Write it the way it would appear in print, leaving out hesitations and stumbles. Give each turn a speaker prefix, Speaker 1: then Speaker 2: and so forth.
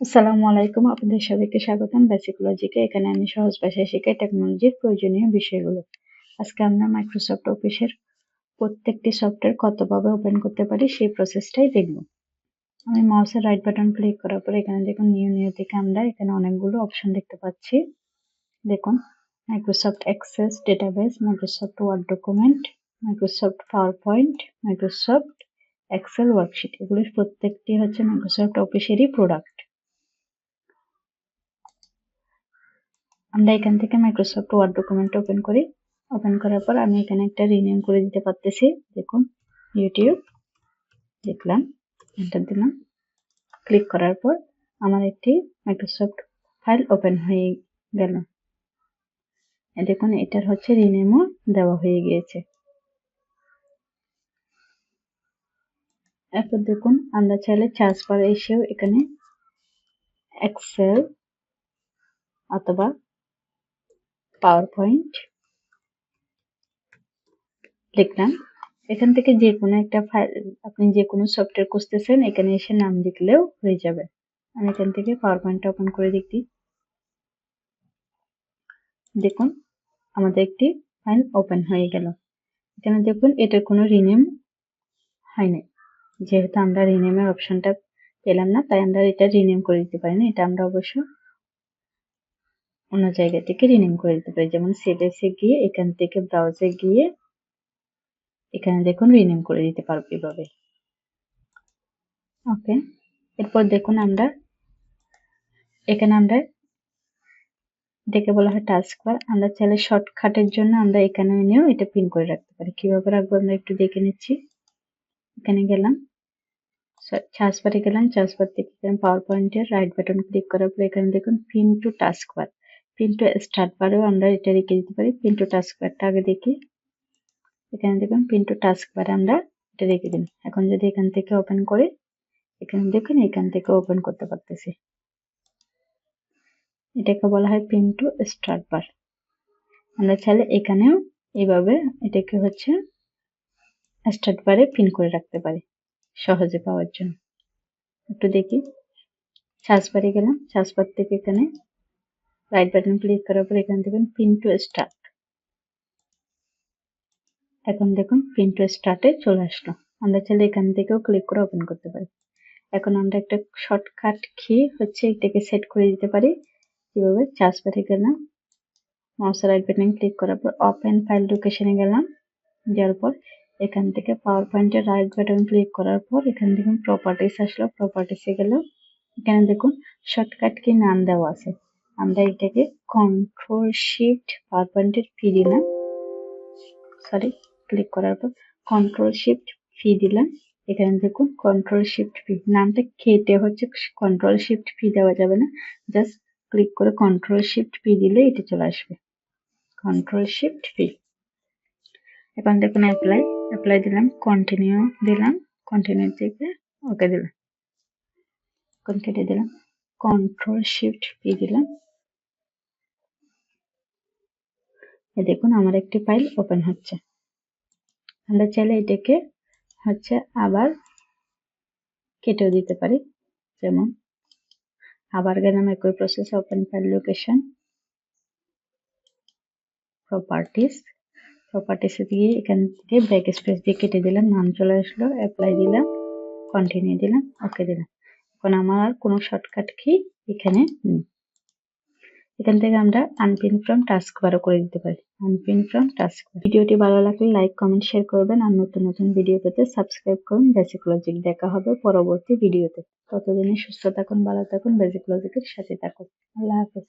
Speaker 1: আসসালামু আলাইকুম, আপনাদের সবাইকে স্বাগতম বেসিক লজিকে। এখানে আমি সহজ ভাষায় শেখাই টেকনোলজির প্রয়োজনীয় বিষয়গুলো। আজকে আমরা মাইক্রোসফট অফিসের প্রত্যেকটি সফটওয়্যার কতভাবে ওপেন করতে পারি সেই প্রসেসটাই দেখব। আমি মাউসের রাইট বাটন ক্লিক করার পর এখানে দেখুন নিউ থেকে আমরা এখানে অনেকগুলো অপশন দেখতে পাচ্ছি। দেখুন Microsoft Access database, Microsoft Word document, Microsoft PowerPoint, Microsoft Excel worksheet, এগুলির প্রত্যেকটি হচ্ছে মাইক্রোসফট অফিসেরই প্রোডাক্ট। আমরা এখান থেকে মাইক্রোসফট ওয়ার্ড ডকুমেন্ট ওপেন করি। ওপেন করার পর আমি এখানে একটা রিনেম করে দিতে পারতেছি। দেখুন ইউটিউব লিখলাম, এন্টার দিলাম। ক্লিক করার পর আমার একটি মাইক্রোসফট ফাইল ওপেন হয়ে গেল। দেখুন এটার হচ্ছে রিনেমও দেওয়া হয়ে গিয়েছে। এরপর দেখুন আমরা চাইলে সার্চ বারে এসেও এখানে এক্সেল অথবা পাওয়ার পয়েন্ট লিখলাম। এখান থেকে যে কোনো একটা ফাইল, আপনি যে কোনো সফটওয়্যার খুঁজতেছেন এখানে এসে নাম লিখলেও হয়ে যাবে। আমি এখান থেকে পাওয়ার পয়েন্টটা ওপেন করে দেখি। দেখুন আমাদের একটি ফাইল ওপেন হয়ে গেল। এখানে দেখুন এটার কোনো রিনেম হয়নি, যেহেতু আমরা রিনেমের অপশনটা পেলাম না তাই আমরা এটা রিনেম করে দিতে পারি না। এটা আমরা অবশ্য অন্য জায়গা থেকে রিনেম করে দিতে পারি, যেমন সেটিংসে গিয়ে এখান থেকে ব্রাউজে গিয়ে এখানে দেখুন রিনেম করে দিতে পারবো এভাবে। ওকে, এরপর দেখুন আমরা এখানে এটাকে বলা হয় টাস্ক বার। আমরা চাইলে শর্টকাটের জন্য আমরা এখানে এনেও এটা পিন করে রাখতে পারি। কিভাবে রাখবো আমরা একটু দেখে নিচ্ছি। এখানে গেলাম, সার্চ বারে গেলাম, সার্চ বার থেকে পাওয়ার পয়েন্টের রাইট বাটন ক্লিক করার পর এখানে দেখুন pin to task bar, pin to start বারেও আমরা এটা রেখে দিতে পারি। পিন টু টাস্ক বারটা আগে দেখি। এখানে দেখুন পিন টু টাস্ক বারে আমরা এটা রেখে দিন। এখন যদি এখান থেকে ওপেন করি, এখানে দেখুন এখান থেকে ওপেন করতে পারতেছি। এটাকে বলা হয় পিন টু স্টার্ট বার। আমরা চাইলে এখানেও এইভাবে এটাকে হচ্ছে স্টার্ট বারে পিন করে রাখতে পারি সহজে পাওয়ার জন্য। একটু দেখি, সার্চ বারে গেলাম, সার্চ বার থেকে এখানে রাইট বাটন ক্লিক করার পর এখানে দেখুন পিন টু স্টার্ট। এখন দেখুন পিন টু স্টার্টে চলে আসলো। আমরা চাইলে এখান থেকেও ক্লিক করে ওপেন করতে পারি। এখন আমরা একটা শর্টকাট কি হচ্ছে এটাকে সেট করে দিতে পারি। কিভাবে? সার্চ বারে গেলাম, মাউসের রাইট বাটন ক্লিক করার পর ওপেন ফাইল লোকেশনে গেলাম। যাওয়ার পর এখান থেকে পাওয়ার পয়েন্টের রাইট বাটন ক্লিক করার পর এখানে দেখুন প্রপার্টিস আসলো, প্রপার্টিসে গেল। এখানে দেখুন শর্টকাট কি নাম দেওয়া আছে। আমরা এটাকে কন্ট্রোল শিফট পাওয়ার পয়েন্টের পি দিলাম, ক্লিক করার পর কন্ট্রোল শিফট পি দিলাম। এখানে দেখুন কন্ট্রোল শিফট পি, নামটা কেটে হচ্ছে কন্ট্রোল শিফট পি দেওয়া যাবে না, জাস্ট ক্লিক করে কন্ট্রোল শিফট পি দিলে এটা চলে আসবে, কন্ট্রোল শিফট পি। এখন দেখুন অ্যাপ্লাই দিলাম, কন্টিনিউ দিলাম, কন্টিনিউ থেকে ওকে দিলাম, কেটে দিলাম, কন্ট্রোল শিফট পি দিলাম। দেখুন আমার একটি ফাইল ওপেন হচ্ছে। আমরা চাইলে এটাকে হচ্ছে আবার কেটেও দিতে পারি, যেমন আবার গেলাম একই process, open file location, properties দিয়ে এখান থেকে ব্যাক স্পেস দিয়ে কেটে দিলাম, নাম চলে আসলো, অ্যাপ্লাই দিলাম, কন্টিনিউ দিলাম, ওকে দিলাম। এখন আমার আর কোনো শর্টকাট কি এখানে নেই। এখান থেকে আমরা আনপিন ফ্রম টাস্ক বারও করে দিতে পারি, আনপিন ফ্রম টাস্ক বার। ভিডিওটি ভালো লাগলে লাইক কমেন্ট শেয়ার করবেন, আর নতুন ভিডিও পেতে সাবস্ক্রাইব করুন বেসিক লজিক। দেখা হবে পরবর্তী ভিডিওতে। ততদিনে সুস্থ থাকুন, ভালো থাকুন, বেসিক লজিকের সাথে থাকুন। আল্লাহ হাফেজ।